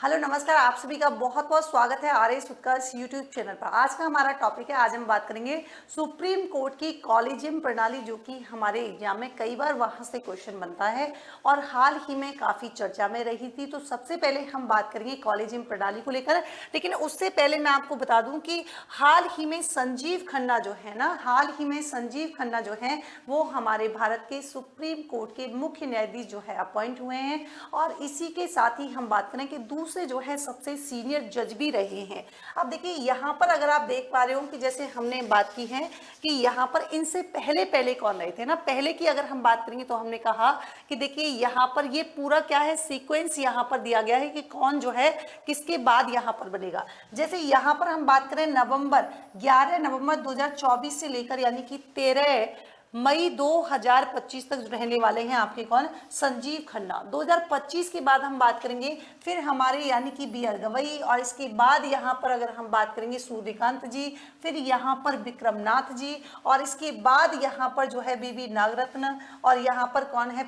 Hello नमस्कार, आप सभी का बहुत बहुत स्वागत है आरएस उत्कर्ष यूट्यूब चैनल पर। आज का हमारा टॉपिक है, आज हम बात करेंगे सुप्रीम कोर्ट की कॉलेजियम प्रणाली, जो कि हमारे एग्जाम में कई बार वहां से क्वेश्चन बनता है और हाल ही में काफ़ी चर्चा में रही थी। तो सबसे पहले हम बात करेंगे कॉलेजियम प्रणाली को लेकर, लेकिन उससे पहले मैं आपको बता दूं कि हाल ही में संजीव खन्ना जो है ना, हाल ही में संजीव खन्ना जो है वो हमारे भारत के सुप्रीम कोर्ट के मुख्य न्यायाधीश जो है अपॉइंट हुए हैं। और इसी के साथ ही हम बात करें कि दूसरे जो है सबसे सीनियर जज भी रहे हैं। अब देखिए यहाँ पर अगर आप देख पा रहे हो कि जैसे हमने बात की है कि यहाँ पर इनसे पहले पहले कौन रहे थे ना, पहले की अगर हम बात करेंगे तो हमने कहा कि देखिए यहाँ पर ये पूरा क्या है, सीक्वेंस यहाँ पर दिया गया है कि कौन जो है किसके बाद यहाँ पर बनेगा। जैसे यहाँ पर हम बात करें नवंबर 11 नवंबर 2024 से लेकर यानी कि 13 मई 2025 तक रहने वाले हैं आपके कौन, संजीव खन्ना। 2025 के बाद हम बात करेंगे फिर हमारे यानी कि बी आर गवई, और इसके बाद यहाँ पर अगर हम बात करेंगे सूर्यकांत जी, फिर यहाँ पर विक्रमनाथ जी, और इसके बाद यहाँ पर जो है बीवी नागरत्न, और यहाँ पर कौन है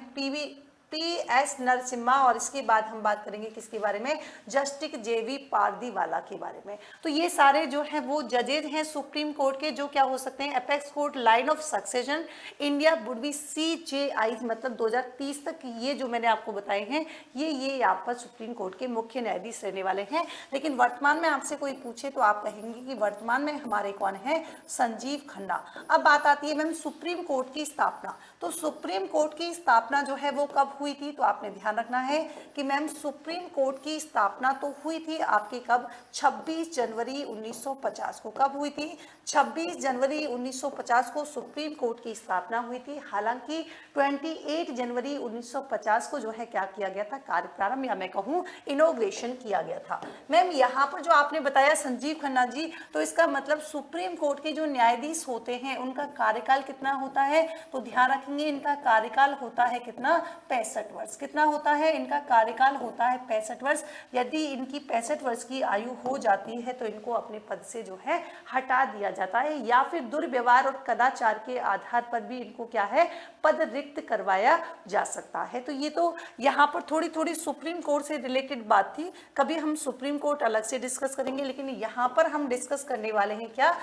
पी.एस. नरसिम्हा, और इसके बाद हम बात करेंगे किसके बारे में, जस्टिस जे.वी. पारदीवाला के बारे में। तो ये सारे जो हैं वो जजेज हैं सुप्रीम कोर्ट के, जो क्या हो सकते हैं, apex court line of succession India would be CJI, मतलब 2030 तक ये जो मैंने आपको बताए हैं ये यहाँ पर सुप्रीम कोर्ट के मुख्य न्यायाधीश रहने वाले हैं। लेकिन वर्तमान में आपसे कोई पूछे तो आप कहेंगे कि वर्तमान में हमारे कौन है, संजीव खन्ना। अब बात आती है मैम सुप्रीम कोर्ट की स्थापना। तो सुप्रीम कोर्ट की स्थापना जो है वो कब हुई थी, तो आपने ध्यान रखना है कि मैम सुप्रीम कोर्ट की स्थापना तो हुई थी आपके कब, 26 जनवरी 1950 को। कब हुई थी, 26 जनवरी 1950 को सुप्रीम कोर्ट की स्थापना हुई थी। हालांकि 28 जनवरी 1950 को जो है क्या किया गया था, कार्य प्रारंभ या मैं कहूँ इनॉग्रेशन किया गया था। मैम यहाँ पर जो आपने बताया संजीव खन्ना जी, तो इसका मतलब सुप्रीम कोर्ट के जो न्यायाधीश होते हैं उनका कार्यकाल कितना होता है, तो ध्यान रखेंगे इनका कार्यकाल होता है कितना, 65 वर्ष। कितना होता है, इनका कार्यकाल होता है 65 वर्ष। यदि इनकी 65 वर्ष की आयु हो जाती है तो इनको अपने पद से जो है हटा दिया जाता है, या फिर दुर्व्यवहार और कदाचार के आधार पर भी इनको क्या है, पद रिक्त करवाया जा सकता है। तो ये तो यहाँ पर थोड़ी थोड़ी सुप्रीम कोर्ट से रिलेटेड बात थी, कभी हम सुप्रीम कोर्ट अलग से डिस्कस करेंगे, लेकिन यहाँ पर हम डिस्कस करने वाले हैं क्या,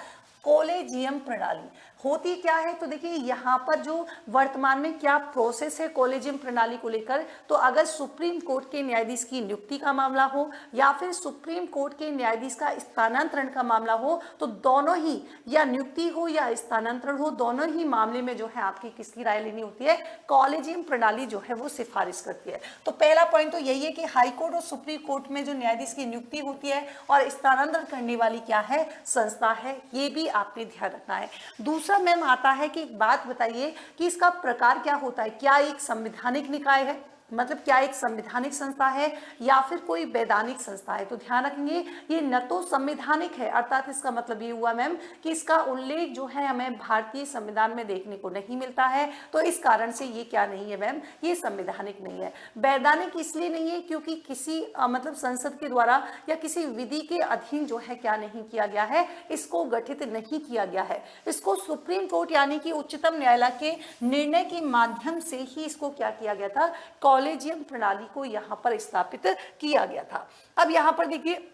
कॉलेजियम प्रणाली होती क्या है। तो देखिए यहाँ पर जो वर्तमान में क्या प्रोसेस है कॉलेजियम प्रणाली को लेकर, तो अगर सुप्रीम कोर्ट के न्यायाधीश की नियुक्ति का मामला हो या फिर सुप्रीम कोर्ट के न्यायाधीश का स्थानांतरण का मामला हो, तो दोनों ही, या नियुक्ति हो या स्थानांतरण हो, दोनों ही मामले में जो है आपकी किसकी राय लेनी होती है, कॉलेजियम प्रणाली जो है वो सिफारिश करती है। तो पहला पॉइंट तो यही है कि हाई कोर्ट और सुप्रीम कोर्ट में जो न्यायाधीश की नियुक्ति होती है और स्थानांतरण करने वाली क्या है, संस्था है, ये भी आपने ध्यान रखना है। दूसरा मैम आता है कि एक बात बताइए कि इसका प्रकार क्या होता है, क्या एक संवैधानिक निकाय है, मतलब क्या एक संवैधानिक संस्था है या फिर कोई वैधानिक संस्था है। तो ध्यान रखेंगे ये न तो संवैधानिक है, अर्थात इसका मतलब ये हुआ मैम कि इसका उल्लेख जो है हमें भारतीय संविधान में देखने को नहीं मिलता है, तो इस कारण से ये क्या नहीं है मैम, ये संवैधानिक नहीं है। वैधानिक इसलिए नहीं है क्योंकि किसी मतलब संसद के द्वारा या किसी विधि के अधीन जो है क्या नहीं किया गया है, इसको गठित नहीं किया गया है। इसको सुप्रीम कोर्ट यानी कि उच्चतम न्यायालय के निर्णय के माध्यम से ही इसको क्या किया गया था, कॉलेजियम प्रणाली को यहाँ पर स्थापित किया गया था। अब यहाँ पर देखिए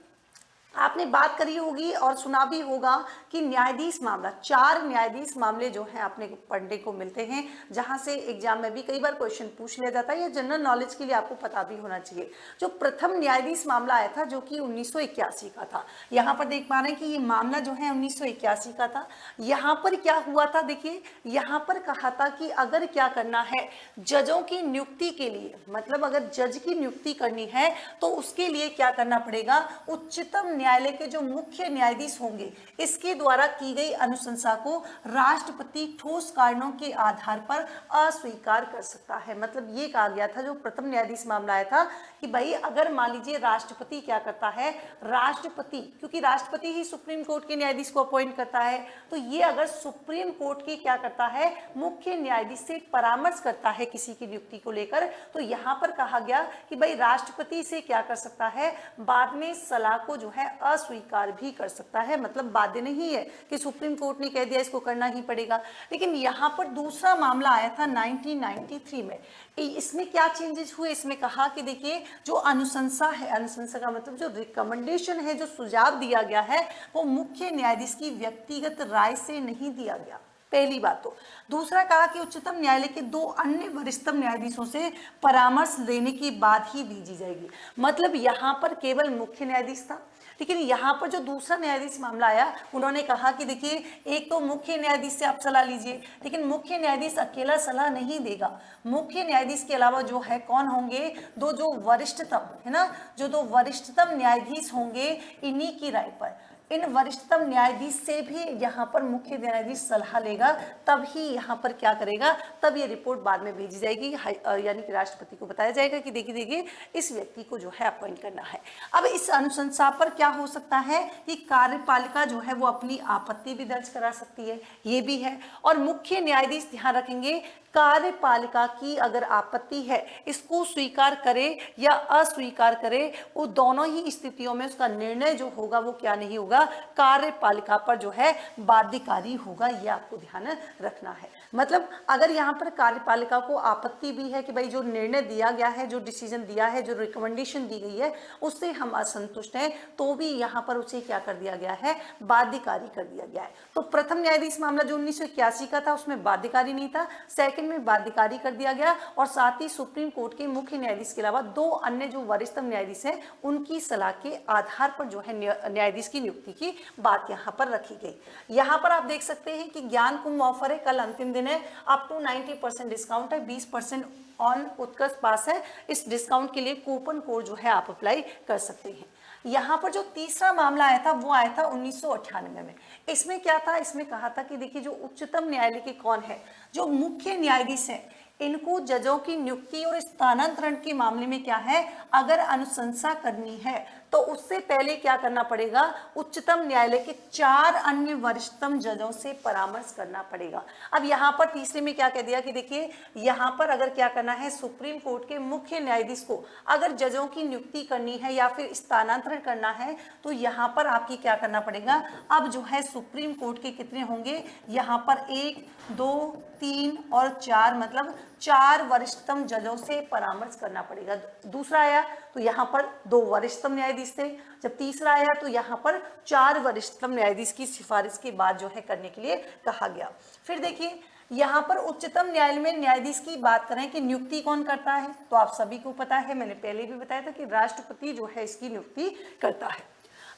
आपने बात करी होगी और सुना भी होगा कि न्यायाधीश मामला, 4 न्यायाधीश मामले जो हैं आपने पढ़ने को मिलते हैं, जहां से एग्जाम में भी कई बार क्वेश्चन पूछ लिया जाता है, या जनरल नॉलेज के लिए आपको पता भी होना चाहिए। जो प्रथम न्यायाधीश मामला आया था जो कि 1981 का था, यहाँ पर देख पा रहे हैं कि ये मामला जो है 1981 का था। यहाँ पर क्या हुआ था, देखिए यहाँ पर कहा था कि अगर क्या करना है, जजों की नियुक्ति के लिए, मतलब अगर जज की नियुक्ति करनी है तो उसके लिए क्या करना पड़ेगा, उच्चतम न्यायालय के जो मुख्य न्यायाधीश होंगे इसके द्वारा की गई अनुशंसा को राष्ट्रपति ठोस कारणों के आधार पर अस्वीकार कर सकता है। मतलब ये कहा गया था, जो प्रथम न्यायाधीश मामला आया था, कि भाई अगर मान लीजिए राष्ट्रपति क्या करता है, राष्ट्रपति, क्योंकि राष्ट्रपति ही सुप्रीम कोर्ट के न्यायाधीश को अपॉइंट करता है, तो ये अगर सुप्रीम कोर्ट की क्या करता है, मुख्य न्यायाधीश से परामर्श करता है किसी की नियुक्ति को लेकर, तो यहाँ पर कहा गया कि भाई राष्ट्रपति से क्या कर सकता है, बाद में सलाह को जो है अस्वीकार भी कर सकता है, मतलब बाध्य नहीं है कि सुप्रीम कोर्ट ने कह दिया इसको करना ही पड़ेगा। लेकिन यहाँ पर दूसरा मामला आया था 1993 में। इसमें क्या चेंजेस हुए, इसमें कहा कि देखिए जो अनुशंसा है, अनुशंसा का मतलब जो रिकमेंडेशन है, जो सुझाव दिया गया है, वो मुख्य न्यायाधीश की व्यक्तिगत राय से नहीं दिया गया, पहली बात तो। दूसरा कहा कि उच्चतम न्यायालय के 2 अन्य वरिष्ठतम न्यायाधीशों से परामर्श लेने के बाद ही भेजी जाएगी। मतलब यहाँ पर केवल मुख्य न्यायाधीश था, लेकिन यहाँ पर जो दूसरा न्यायाधीश मामला आया, उन्होंने कहा कि देखिए एक तो मुख्य न्यायाधीश से आप सलाह लीजिए, लेकिन मुख्य न्यायाधीश अकेला सलाह नहीं देगा। मुख्य न्यायाधीश के अलावा जो है कौन होंगे, जो वरिष्ठतम है ना, जो 2 वरिष्ठतम न्यायाधीश होंगे, इन्हीं की राय पर, इन वरिष्ठतम न्यायाधीश से भी यहाँ पर मुख्य न्यायाधीश सलाह लेगा, तब ही यहाँ पर क्या करेगा, तब ये रिपोर्ट बाद में भेजी जाएगी, यानी कि राष्ट्रपति को बताया जाएगा कि देखिए इस व्यक्ति को जो है अपॉइंट करना है। अब इस अनुशंसा पर क्या हो सकता है कि कार्यपालिका जो है वो अपनी आपत्ति भी दर्ज करा सकती है, ये भी है। और मुख्य न्यायाधीश ध्यान रखेंगे, कार्यपालिका की अगर आपत्ति है, इसको स्वीकार करे या अस्वीकार करे, वो दोनों ही स्थितियों में उसका निर्णय जो होगा वो क्या नहीं होगा, कार्यपालिका पर जो है बाध्यकारी होगा, ये आपको ध्यान रखना है। मतलब अगर यहाँ पर कार्यपालिका को आपत्ति भी है कि भाई जो निर्णय दिया गया है, जो डिसीजन दिया है, जो रिकमेंडेशन दी गई है, उससे हम असंतुष्ट हैं, तो भी यहाँ पर उसे क्या कर दिया गया है, बाध्यकारी कर दिया गया है। तो प्रथम न्यायाधीश मामला जो 1981 का था, उसमें बाध्यकारी नहीं था, सेकंड में बाध्यकारी कर दिया गया, और साथ ही सुप्रीम कोर्ट के मुख्य न्यायाधीश के अलावा 2 अन्य जो वरिष्ठतम न्यायाधीश हैं, उनकी सलाह के आधार पर जो है न्यायाधीश की नियुक्ति की बात यहाँ पर रखी गई। यहाँ पर आप देख सकते हैं कि ज्ञान कुंभ ऑफर है, कल अंतिम दिन है, अप टू 90% डिस्काउंट है, 20% ऑन उत्कर्ष पास है। इस डिस्काउंट के लिए कूपन कोड जो है आप अप्लाई कर सकते हैं। यहाँ पर जो तीसरा मामला आया था वो आया था 1998 में। इसमें क्या था, इसमें कहा था कि देखिए जो उच्चतम न्यायालय के कौन है, जो मुख्य न्यायाधीश हैं, इनको जजों की नियुक्ति और स्थानांतरण के मामले में क्या है, अगर अनुशंसा करनी है तो उससे पहले क्या करना पड़ेगा, उच्चतम न्यायालय के 4 अन्य वरिष्ठतम जजों से परामर्श करना पड़ेगा। अब यहाँ पर तीसरे में क्या कह दिया कि देखिए यहाँ पर अगर क्या करना है, सुप्रीम कोर्ट के मुख्य न्यायाधीश को अगर जजों की नियुक्ति करनी है या फिर स्थानांतरण करना है, तो यहाँ पर आपकी क्या करना पड़ेगा, अब जो है सुप्रीम कोर्ट के कितने होंगे, यहाँ पर 1, 2, 3 और 4, मतलब 4 वरिष्ठतम जजों से परामर्श करना पड़ेगा। दूसरा आया तो यहाँ पर 2 वरिष्ठतम न्यायाधीश थे, जब तीसरा आया तो यहाँ पर 4 वरिष्ठतम न्यायाधीश की सिफारिश के बाद जो है करने के लिए कहा गया। फिर देखिए यहाँ पर उच्चतम न्यायालय में न्यायाधीश की बात करें कि नियुक्ति कौन करता है, तो आप सभी को पता है, मैंने पहले भी बताया था कि राष्ट्रपति जो है इसकी नियुक्ति करता है।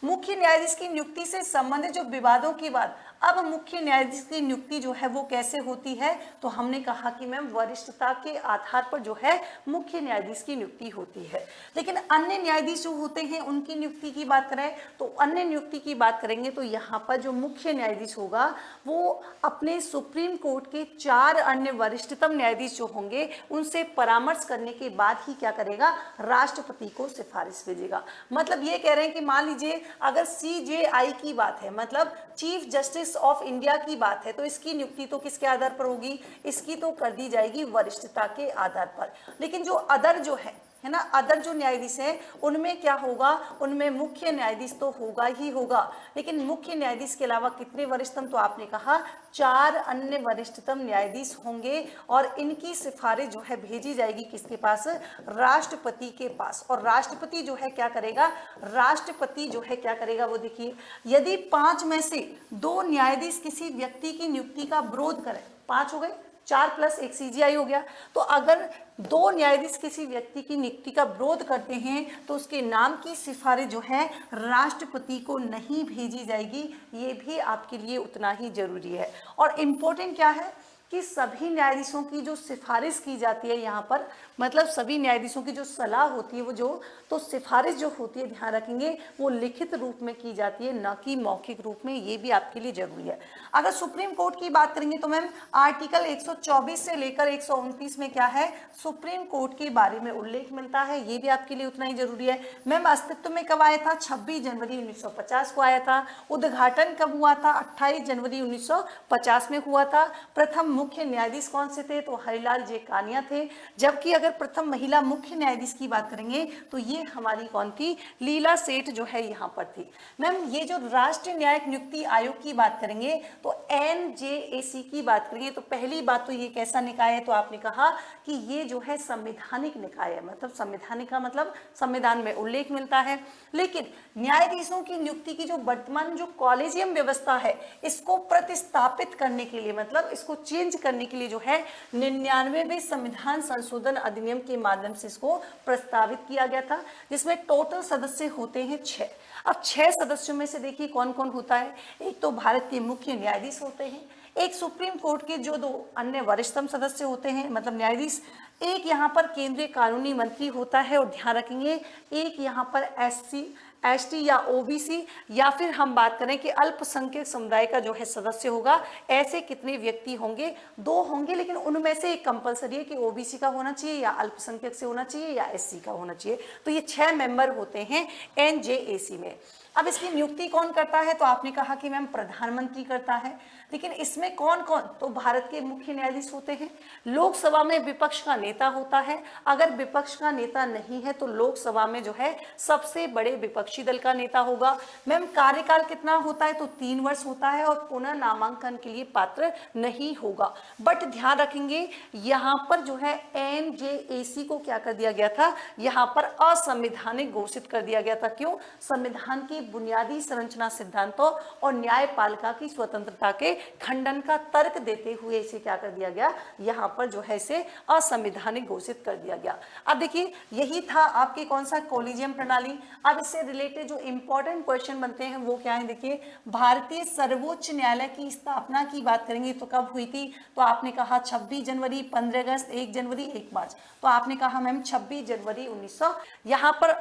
मुख्य न्यायाधीश की नियुक्ति से संबंधित जो विवादों की बात, अब मुख्य न्यायाधीश की नियुक्ति जो है वो कैसे होती है, तो हमने कहा कि मैम वरिष्ठता के आधार पर जो है मुख्य न्यायाधीश की नियुक्ति होती है। लेकिन अन्य न्यायाधीश जो होते हैं उनकी नियुक्ति की बात करें तो अन्य नियुक्ति की बात करेंगे तो यहाँ पर जो मुख्य न्यायाधीश होगा वो अपने सुप्रीम कोर्ट के 4 अन्य वरिष्ठतम न्यायाधीश जो होंगे उनसे परामर्श करने के बाद ही क्या करेगा, राष्ट्रपति को सिफारिश भेजेगा। मतलब ये कह रहे हैं कि मान लीजिए अगर CJI की बात है, मतलब चीफ जस्टिस ऑफ इंडिया की बात है, तो इसकी नियुक्ति तो किसके आधार पर होगी, इसकी तो कर दी जाएगी वरिष्ठता के आधार पर। लेकिन जो अदर जो है ना, अदर जो न्यायाधीश हैं उनमें क्या होगा, उनमें मुख्य न्यायाधीश तो होगा ही होगा, लेकिन मुख्य न्यायाधीश के अलावा कितने वरिष्ठतम, तो आपने कहा 4 अन्य वरिष्ठतम न्यायाधीश होंगे और इनकी सिफारिश जो है भेजी जाएगी किसके पास, राष्ट्रपति के पास। और राष्ट्रपति जो है क्या करेगा, राष्ट्रपति जो है क्या करेगा वो देखिए, यदि 5 में से 2 न्यायाधीश किसी व्यक्ति की नियुक्ति का विरोध करें, 5 हो गए, 4 + 1 CJI हो गया, तो अगर 2 न्यायाधीश किसी व्यक्ति की नियुक्ति का विरोध करते हैं तो उसके नाम की सिफारिश जो है राष्ट्रपति को नहीं भेजी जाएगी। ये भी आपके लिए उतना ही जरूरी है। और इम्पोर्टेंट क्या है कि सभी न्यायाधीशों की जो सिफारिश की जाती है यहाँ पर, मतलब सभी न्यायाधीशों की जो सलाह होती है वो जो तो सिफारिश जो होती है, ध्यान रखेंगे वो लिखित रूप में की जाती है, न कि मौखिक रूप में। ये भी आपके लिए जरूरी है। अगर सुप्रीम कोर्ट की बात करेंगे तो मैम आर्टिकल 124 से लेकर 129 में क्या है, सुप्रीम कोर्ट के बारे में उल्लेख मिलता है। ये भी आपके लिए उतना ही जरूरी है। मैम अस्तित्व में कब आया था, 26 जनवरी 1950 को आया था। उद्घाटन कब हुआ था, 28 जनवरी 1950 में हुआ था। प्रथम मुख्य न्यायाधीश कौन से थे, तो हरिलाल जे कानिया थे। जबकि अगर प्रथम महिला मुख्य न्यायाधीश की बात करेंगे तो ये हमारी कौन थी, लीला सेठ जो है यहाँ पर थी। मैम ये जो राष्ट्रीय न्यायिक नियुक्ति आयोग की बात करेंगे तो NJAC की बात करेंगे तो पहली बात तो ये कैसा निकाय है, तो आपने कहा कि ये जो है संवैधानिक निकाय है, मतलब संवैधानिक का मतलब संविधान में उल्लेख मिलता है। लेकिन न्यायाधीशों की नियुक्ति की जो वर्तमान जो कॉलेजियम व्यवस्था है इसको प्रतिस्थापित करने के लिए, मतलब इसको चेंज करने के लिए जो है 99वें संविधान संशोधन अधिनियम के माध्यम से इसको प्रस्तावित किया गया था, जिसमें टोटल सदस्य होते हैं 6। अब 6 सदस्यों में से देखिए कौन कौन होता है। एक तो भारत के मुख्य न्यायाधीश होते हैं, एक सुप्रीम कोर्ट के जो 2 अन्य वरिष्ठतम सदस्य होते हैं मतलब न्यायाधीश, एक यहाँ पर केंद्रीय कानूनी मंत्री होता है, और ध्यान रखेंगे एक यहाँ पर SC ST या OBC या फिर हम बात करें कि अल्पसंख्यक समुदाय का जो है सदस्य होगा। ऐसे कितने व्यक्ति होंगे, 2 होंगे, लेकिन उनमें से एक कंपलसरी है कि OBC का होना चाहिए या अल्पसंख्यक से होना चाहिए या SC का होना चाहिए। तो ये 6 मेंबर होते हैं NJAC में। अब इसकी नियुक्ति कौन करता है, तो आपने कहा कि मैम प्रधानमंत्री करता है, लेकिन इसमें कौन कौन, तो भारत के मुख्य न्यायाधीश होते हैं, लोकसभा में विपक्ष का नेता होता है, अगर विपक्ष का नेता नहीं है तो लोकसभा में जो है सबसे बड़े विपक्षी दल का नेता होगा। मैम कार्यकाल कितना होता है, तो 3 वर्ष होता है, और पुनः नामांकन के लिए पात्र नहीं होगा। बट ध्यान रखेंगे यहाँ पर जो है NJAC को क्या कर दिया गया था, यहाँ पर असंवैधानिक घोषित कर दिया गया था। क्यों, संविधान की बुनियादी संरचना सिद्धांतों और न्यायपालिका की स्वतंत्रता के खंडन का तर्क देते हुए इसे क्या कर दिया गया, यहाँ पर जो है इसे असंवैधानिक घोषित कर दिया गया। अब देखिए यही था आपके कौन सा कॉलेजियम प्रणाली। अब इससे रिलेटेड जो इंपॉर्टेंट क्वेश्चन बनते हैं वो क्या है, देखिए भारतीय सर्वोच्च न्यायालय की स्थापना की बात करेंगे तो कब हुई थी, तो आपने कहा 26 जनवरी, 15 अगस्त, 1 जनवरी, 1 मार्च। तो आपने कहा मैम 26 जनवरी 1900। यहाँ पर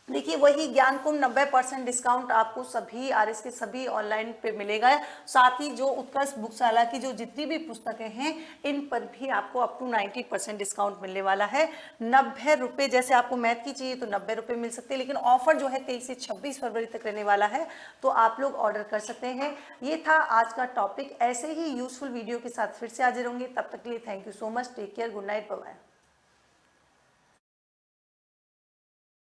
देखिए वही ज्ञान कुंभ 90% डिस्काउंट आपको सभी RS के सभी ऑनलाइन पे मिलेगा। साथ ही जो उत्कर्ष बुकशाला की जो जितनी भी पुस्तकें हैं इन पर भी आपको अप टू 90% डिस्काउंट मिलने वाला है। 90 रुपये, जैसे आपको मैथ की चाहिए तो 90 रुपये मिल सकते हैं, लेकिन ऑफर जो है 23 से 26 फरवरी तक रहने वाला है, तो आप लोग ऑर्डर कर सकते हैं। ये था आज का टॉपिक। ऐसे ही यूजफुल वीडियो के साथ फिर से हाजिर होंगे, तब तक के लिए thank you so much, take care, good night, bye bye.